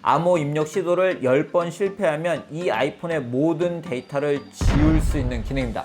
암호 입력 시도를 10번 실패하면 이 아이폰의 모든 데이터를 지울 수 있는 기능입니다.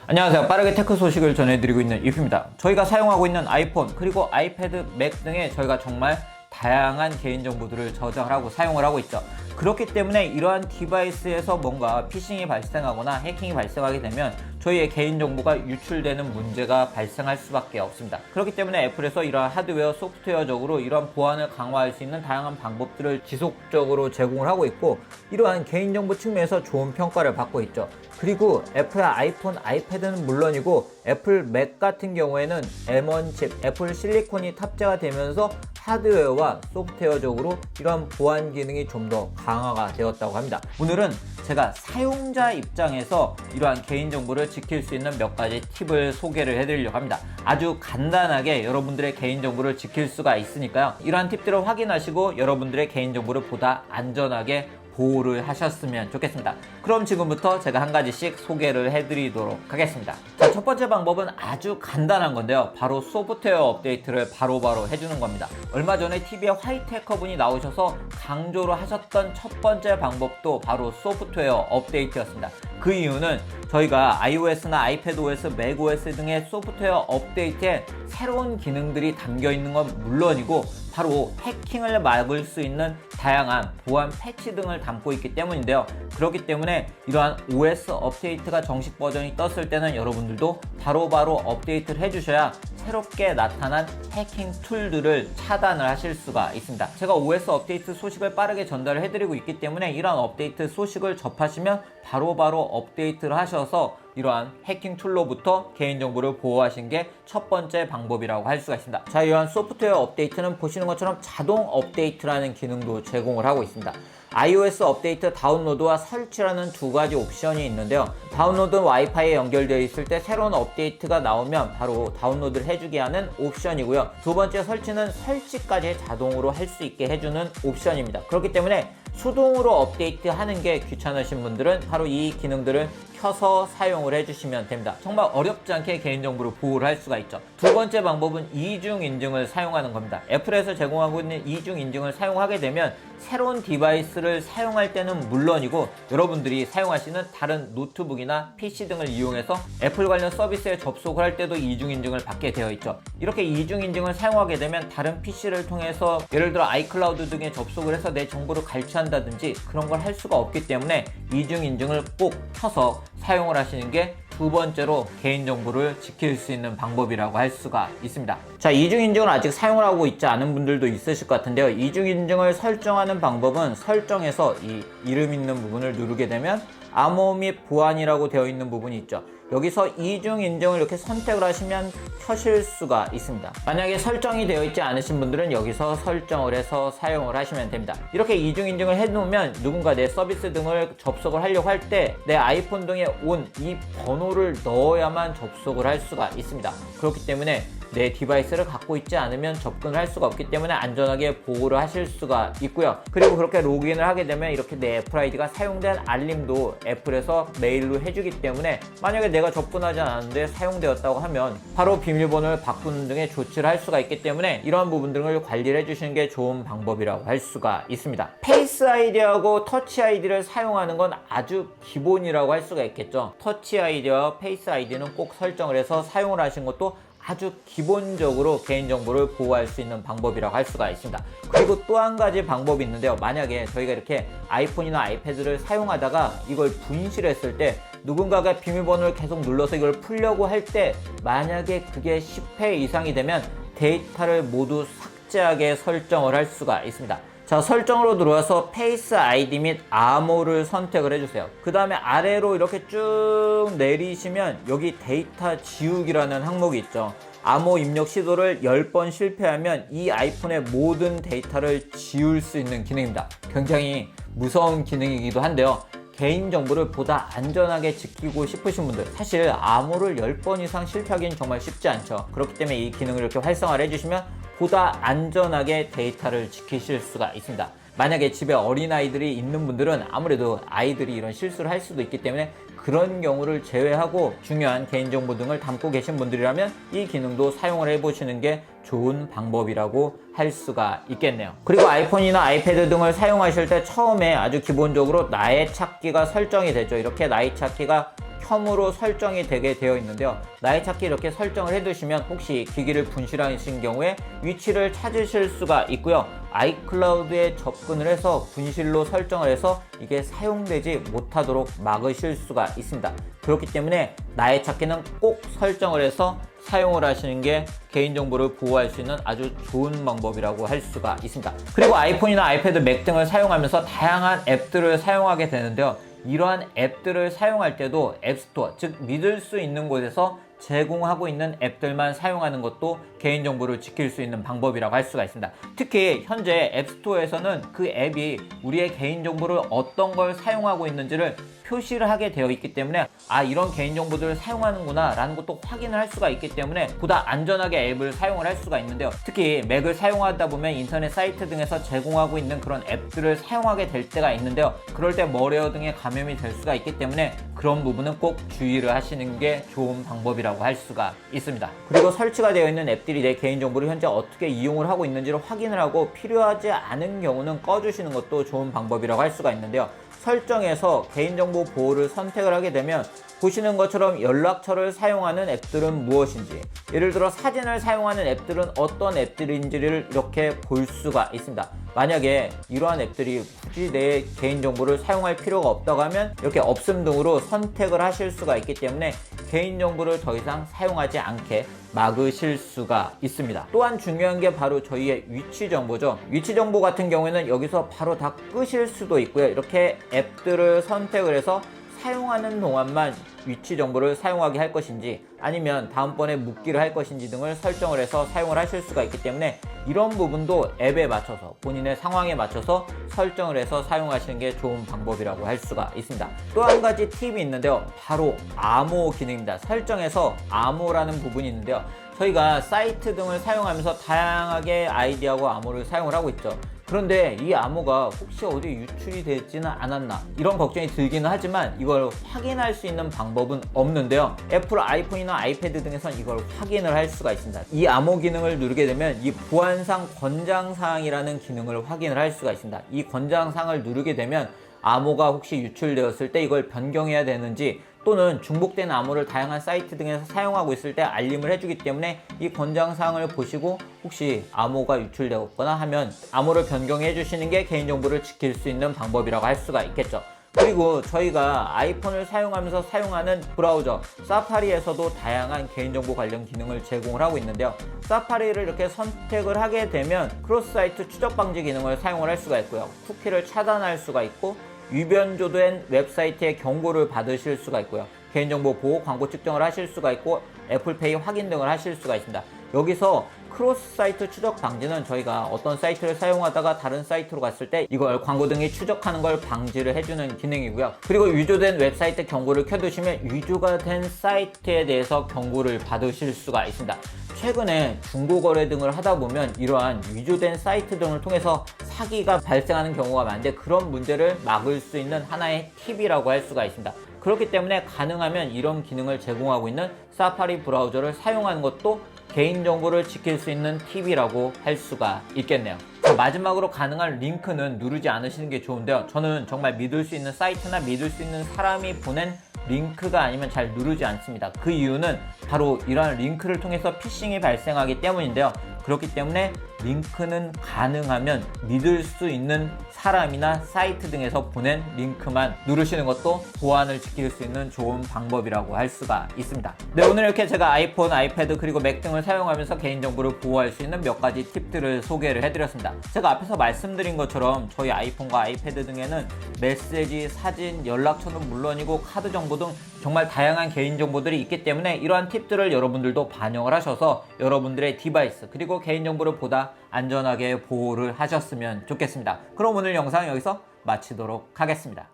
안녕하세요. 빠르게 테크 소식을 전해드리고 있는 이프입니다. 저희가 사용하고 있는 아이폰 그리고 아이패드, 맥 등에 저희가 정말 다양한 개인정보들을 저장하고 사용을 하고 있죠. 그렇기 때문에 이러한 디바이스에서 뭔가 피싱이 발생하거나 해킹이 발생하게 되면 저희의 개인정보가 유출되는 문제가 발생할 수밖에 없습니다. 그렇기 때문에 애플에서 이러한 하드웨어, 소프트웨어적으로 이러한 보안을 강화할 수 있는 다양한 방법들을 지속적으로 제공을 하고 있고, 이러한 개인정보 측면에서 좋은 평가를 받고 있죠. 그리고 애플의 아이폰, 아이패드는 물론이고 애플 맥 같은 경우에는 M1 칩, 애플 실리콘이 탑재가 되면서 하드웨어와 소프트웨어적으로 이러한 보안 기능이 좀 더 강화가 되었다고 합니다. 오늘은 제가 사용자 입장에서 이러한 개인정보를 지킬 수 있는 몇 가지 팁을 소개를 해드리려고 합니다. 아주 간단하게 여러분들의 개인정보를 지킬 수가 있으니까요. 이러한 팁들을 확인하시고 여러분들의 개인정보를 보다 안전하게 보호를 하셨으면 좋겠습니다. 그럼 지금부터 제가 한 가지씩 소개를 해드리도록 하겠습니다. 자, 첫 번째 방법은 아주 간단한 건데요. 바로 소프트웨어 업데이트를 바로바로 해주는 겁니다. 얼마 전에 TV에 화이트 해커분이 나오셔서 강조를 하셨던 첫 번째 방법도 바로 소프트웨어 업데이트였습니다. 그 이유는 저희가 iOS나 iPadOS, macOS 등의 소프트웨어 업데이트에 새로운 기능들이 담겨 있는 건 물론이고 바로 해킹을 막을 수 있는 다양한 보안 패치 등을 담고 있기 때문인데요. 그렇기 때문에 이러한 OS 업데이트가 정식 버전이 떴을 때는 여러분들도 바로바로 업데이트를 해주셔야 새롭게 나타난 해킹 툴들을 차단을 하실 수가 있습니다. 제가 OS 업데이트 소식을 빠르게 전달을 해드리고 있기 때문에 이러한 업데이트 소식을 접하시면 바로바로 업데이트를 하셔서 이러한 해킹 툴로부터 개인정보를 보호하시는 게 첫 번째 방법이라고 할 수가 있습니다. 자, 이러한 소프트웨어 업데이트는 보시는 것처럼 자동 업데이트라는 기능도 제공을 하고 있습니다. iOS 업데이트 다운로드와 설치라는 두 가지 옵션이 있는데요. 다운로드는 와이파이에 연결되어 있을 때 새로운 업데이트가 나오면 바로 다운로드를 해주게 하는 옵션이고요. 두 번째 설치는 설치까지 자동으로 할 수 있게 해주는 옵션입니다. 그렇기 때문에 수동으로 업데이트하는 게 귀찮으신 분들은 바로 이 기능들을 켜서 사용을 해주시면 됩니다. 정말 어렵지 않게 개인정보를 보호를 할 수가 있죠. 두 번째 방법은 이중 인증을 사용하는 겁니다. 애플에서 제공하고 있는 이중 인증을 사용하게 되면 새로운 디바이스를 사용할 때는 물론이고 여러분들이 사용하시는 다른 노트북이나 PC 등을 이용해서 애플 관련 서비스에 접속을 할 때도 이중 인증을 받게 되어 있죠. 이렇게 이중 인증을 사용하게 되면 다른 PC를 통해서 예를 들어 아이클라우드 등에 접속을 해서 내 정보를 갈취한다든지 그런 걸 할 수가 없기 때문에 이중 인증을 꼭 켜서 사용을 하시는 게 두 번째로 개인정보를 지킬 수 있는 방법이라고 할 수가 있습니다. 자, 이중인증을 아직 사용을 하고 있지 않은 분들도 있으실 것 같은데요. 이중인증을 설정하는 방법은 설정에서 이 이름 있는 부분을 누르게 되면 암호 및 보안이라고 되어 있는 부분이 있죠. 여기서 이중인증을 이렇게 선택을 하시면 켜실 수가 있습니다. 만약에 설정이 되어 있지 않으신 분들은 여기서 설정을 해서 사용을 하시면 됩니다. 이렇게 이중인증을 해놓으면 누군가 내 서비스 등을 접속을 하려고 할 때 내 아이폰 등에 온 이 번호를 넣어야만 접속을 할 수가 있습니다. 그렇기 때문에 내 디바이스를 갖고 있지 않으면 접근을 할 수가 없기 때문에 안전하게 보호를 하실 수가 있고요. 그리고 그렇게 로그인을 하게 되면 이렇게 내 애플 아이디가 사용된 알림도 애플에서 메일로 해주기 때문에 만약에 내가 접근하지 않았는데 사용되었다고 하면 바로 비밀번호를 바꾸는 등의 조치를 할 수가 있기 때문에 이러한 부분들을 관리를 해주시는 게 좋은 방법이라고 할 수가 있습니다. 페이스 아이디하고 터치 아이디를 사용하는 건 아주 기본이라고 할 수가 있겠죠. 터치 아이디와 페이스 아이디는 꼭 설정을 해서 사용을 하신 것도 아주 기본적으로 개인정보를 보호할 수 있는 방법이라고 할 수가 있습니다. 그리고 또 한 가지 방법이 있는데요. 만약에 저희가 이렇게 아이폰이나 아이패드를 사용하다가 이걸 분실했을 때 누군가가 비밀번호를 계속 눌러서 이걸 풀려고 할 때 만약에 그게 10회 이상이 되면 데이터를 모두 삭제하게 설정을 할 수가 있습니다. 자, 설정으로 들어와서 페이스 아이디 및 암호를 선택을 해주세요. 그 다음에 아래로 이렇게 쭉 내리시면 여기 데이터 지우기라는 항목이 있죠. 암호 입력 시도를 10번 실패하면 이 아이폰의 모든 데이터를 지울 수 있는 기능입니다. 굉장히 무서운 기능이기도 한데요. 개인정보를 보다 안전하게 지키고 싶으신 분들, 사실 암호를 10번 이상 실패하기는 정말 쉽지 않죠. 그렇기 때문에 이 기능을 이렇게 활성화를 해주시면 보다 안전하게 데이터를 지키실 수가 있습니다. 만약에 집에 어린아이들이 있는 분들은 아무래도 아이들이 이런 실수를 할 수도 있기 때문에 그런 경우를 제외하고 중요한 개인정보 등을 담고 계신 분들이라면 이 기능도 사용을 해보시는 게 좋은 방법이라고 할 수가 있겠네요. 그리고 아이폰이나 아이패드 등을 사용하실 때 처음에 아주 기본적으로 나의 찾기가 설정이 되죠. 이렇게 나의 찾기가 켬으로 설정이 되게 되어 있는데요. 나의 찾기 이렇게 설정을 해두시면 혹시 기기를 분실하신 경우에 위치를 찾으실 수가 있고요. 아이클라우드에 접근을 해서 분실로 설정을 해서 이게 사용되지 못하도록 막으실 수가 있습니다. 그렇기 때문에 나의 찾기는 꼭 설정을 해서 사용을 하시는 게 개인정보를 보호할 수 있는 아주 좋은 방법이라고 할 수가 있습니다. 그리고 아이폰이나 아이패드, 맥 등을 사용하면서 다양한 앱들을 사용하게 되는데요. 이러한 앱들을 사용할 때도 앱스토어, 즉 믿을 수 있는 곳에서 제공하고 있는 앱들만 사용하는 것도 개인정보를 지킬 수 있는 방법이라고 할 수가 있습니다. 특히 현재 앱스토어에서는 그 앱이 우리의 개인정보를 어떤 걸 사용하고 있는지를 표시를 하게 되어 있기 때문에 이런 개인정보들을 사용하는구나 라는 것도 확인을 할 수가 있기 때문에 보다 안전하게 앱을 사용을 할 수가 있는데요. 특히 맥을 사용하다 보면 인터넷 사이트 등에서 제공하고 있는 그런 앱들을 사용하게 될 때가 있는데요. 그럴 때 머레어 등에 감염이 될 수가 있기 때문에 그런 부분은 꼭 주의를 하시는 게 좋은 방법이라고 할 수가 있습니다. 그리고 설치가 되어 있는 앱들이 내 개인정보를 현재 어떻게 이용을 하고 있는지를 확인을 하고 필요하지 않은 경우는 꺼주시는 것도 좋은 방법이라고 할 수가 있는데요. 설정에서 개인정보 보호를 선택을 하게 되면 보시는 것처럼 연락처를 사용하는 앱들은 무엇인지, 예를 들어 사진을 사용하는 앱들은 어떤 앱들인지를 이렇게 볼 수가 있습니다. 만약에 이러한 앱들이 굳이 내 개인정보를 사용할 필요가 없다고 하면 이렇게 없음 등으로 선택을 하실 수가 있기 때문에 개인정보를 더 이상 사용하지 않게 막으실 수가 있습니다. 또한 중요한 게 바로 저희의 위치 정보죠. 위치 정보 같은 경우에는 여기서 바로 다 끄실 수도 있고요. 이렇게 앱들을 선택을 해서 사용하는 동안만 위치 정보를 사용하게 할 것인지 아니면 다음번에 묻기를 할 것인지 등을 설정을 해서 사용을 하실 수가 있기 때문에 이런 부분도 앱에 맞춰서 본인의 상황에 맞춰서 설정을 해서 사용하시는 게 좋은 방법이라고 할 수가 있습니다. 또 한 가지 팁이 있는데요. 바로 암호 기능입니다. 설정에서 암호라는 부분이 있는데요. 저희가 사이트 등을 사용하면서 다양하게 아이디하고 암호를 사용을 하고 있죠. 그런데 이 암호가 혹시 어디 유출이 되지는 않았나 이런 걱정이 들기는 하지만 이걸 확인할 수 있는 방법은 없는데요. 애플 아이폰이나 아이패드 등에선 이걸 확인을 할 수가 있습니다. 이 암호 기능을 누르게 되면 이 보안상 권장사항이라는 기능을 확인을 할 수가 있습니다. 이 권장사항을 누르게 되면 암호가 혹시 유출되었을 때 이걸 변경해야 되는지 또는 중복된 암호를 다양한 사이트 등에서 사용하고 있을 때 알림을 해주기 때문에 이 권장사항을 보시고 혹시 암호가 유출되었거나 하면 암호를 변경해 주시는 게 개인정보를 지킬 수 있는 방법이라고 할 수가 있겠죠. 그리고 저희가 아이폰을 사용하면서 사용하는 브라우저 사파리에서도 다양한 개인정보 관련 기능을 제공을 하고 있는데요. 사파리를 이렇게 선택을 하게 되면 크로스 사이트 추적 방지 기능을 사용을 할 수가 있고요. 쿠키를 차단할 수가 있고 위변조된 웹사이트의 경고를 받으실 수가 있고요. 개인정보 보호, 광고 측정을 하실 수가 있고 애플페이 확인 등을 하실 수가 있습니다. 여기서 크로스 사이트 추적 방지는 저희가 어떤 사이트를 사용하다가 다른 사이트로 갔을 때 이걸 광고 등이 추적하는 걸 방지를 해주는 기능이고요. 그리고 위조된 웹사이트 경고를 켜두시면 위조가 된 사이트에 대해서 경고를 받으실 수가 있습니다. 최근에 중고거래 등을 하다 보면 이러한 위조된 사이트 등을 통해서 사기가 발생하는 경우가 많은데 그런 문제를 막을 수 있는 하나의 팁이라고 할 수가 있습니다. 그렇기 때문에 가능하면 이런 기능을 제공하고 있는 사파리 브라우저를 사용하는 것도 개인정보를 지킬 수 있는 팁이라고 할 수가 있겠네요. 자, 마지막으로 가능한 링크는 누르지 않으시는 게 좋은데요. 저는 정말 믿을 수 있는 사이트나 믿을 수 있는 사람이 보낸 링크가 아니면 잘 누르지 않습니다. 그 이유는 바로 이러한 링크를 통해서 피싱이 발생하기 때문인데요. 그렇기 때문에 링크는 가능하면 믿을 수 있는 사람이나 사이트 등에서 보낸 링크만 누르시는 것도 보안을 지킬 수 있는 좋은 방법이라고 할 수가 있습니다. 네, 오늘 이렇게 제가 아이폰, 아이패드 그리고 맥 등을 사용하면서 개인정보를 보호할 수 있는 몇 가지 팁들을 소개를 해드렸습니다. 제가 앞에서 말씀드린 것처럼 저희 아이폰과 아이패드 등에는 메시지, 사진, 연락처는 물론이고 카드 정보 등 정말 다양한 개인정보들이 있기 때문에 이러한 팁들을 여러분들도 반영을 하셔서 여러분들의 디바이스 그리고 개인정보를 보다 안전하게 보호를 하셨으면 좋겠습니다. 그럼 오늘 영상 여기서 마치도록 하겠습니다.